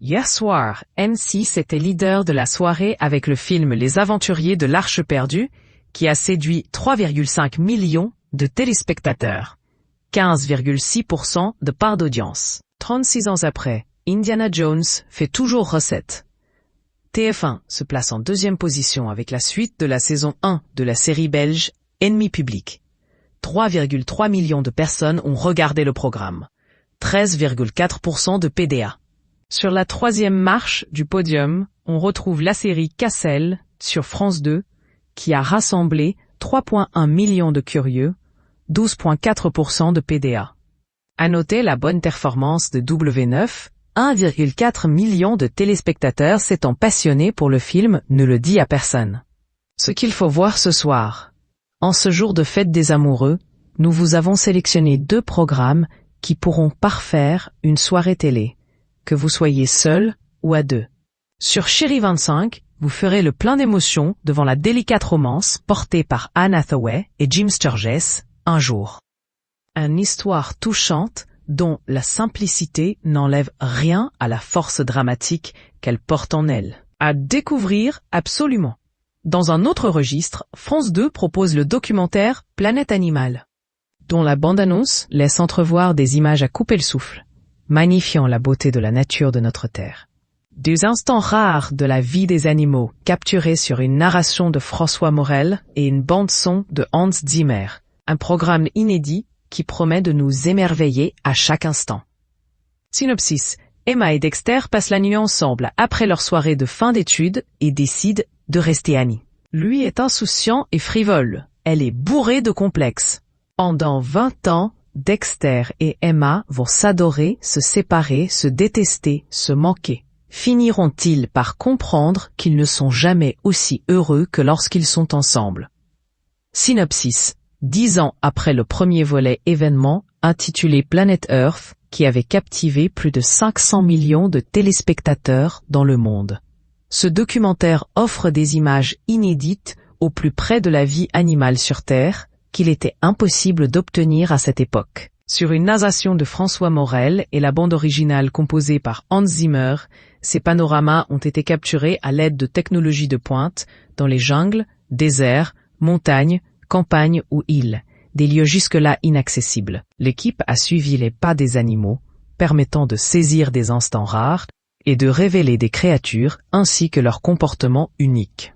Hier soir, M6 était leader de la soirée avec le film Les Aventuriers de l'Arche perdue, qui a séduit 3,5 millions de téléspectateurs. 15,6% de part d'audience. 36 ans après, Indiana Jones fait toujours recette. TF1 se place en deuxième position avec la suite de la saison 1 de la série belge Ennemi public. 3,3 millions de personnes ont regardé le programme. 13,4% de PDA. Sur la troisième marche du podium, on retrouve la série Cassel sur France 2, qui a rassemblé 3,1 millions de curieux, 12,4% de PDA. À noter la bonne performance de W9, 1,4 million de téléspectateurs s'étant passionnés pour le film ne le dit à personne. Ce qu'il faut voir ce soir. En ce jour de fête des amoureux, nous vous avons sélectionné 2 programmes qui pourront parfaire une soirée télé, que vous soyez seul ou à 2. Sur Chérie 25, vous ferez le plein d'émotions devant la délicate romance portée par Anne Hathaway et Jim Sturgess, Un jour. Une histoire touchante dont la simplicité n'enlève rien à la force dramatique qu'elle porte en elle. À découvrir absolument. Dans un autre registre, France 2 propose le documentaire Planète Animale, dont la bande-annonce laisse entrevoir des images à couper le souffle, magnifiant la beauté de la nature de notre Terre. Des instants rares de la vie des animaux capturés sur une narration de François Morel et une bande-son de Hans Zimmer. Un programme inédit qui promet de nous émerveiller à chaque instant. Synopsis. Emma et Dexter passent la nuit ensemble après leur soirée de fin d'études et décident de rester amis. Lui est insouciant et frivole. Elle est bourrée de complexes. Pendant 20 ans, Dexter et Emma vont s'adorer, se séparer, se détester, se manquer. Finiront-ils par comprendre qu'ils ne sont jamais aussi heureux que lorsqu'ils sont ensemble? Synopsis. 10 ans après le premier volet événement, intitulé Planet Earth, qui avait captivé plus de 500 millions de téléspectateurs dans le monde. Ce documentaire offre des images inédites au plus près de la vie animale sur Terre, qu'il était impossible d'obtenir à cette époque. Sur une narration de François Morel et la bande originale composée par Hans Zimmer, ces panoramas ont été capturés à l'aide de technologies de pointe dans les jungles, déserts, montagnes, campagnes ou îles, des lieux jusque-là inaccessibles. L'équipe a suivi les pas des animaux, permettant de saisir des instants rares et de révéler des créatures ainsi que leur comportement unique.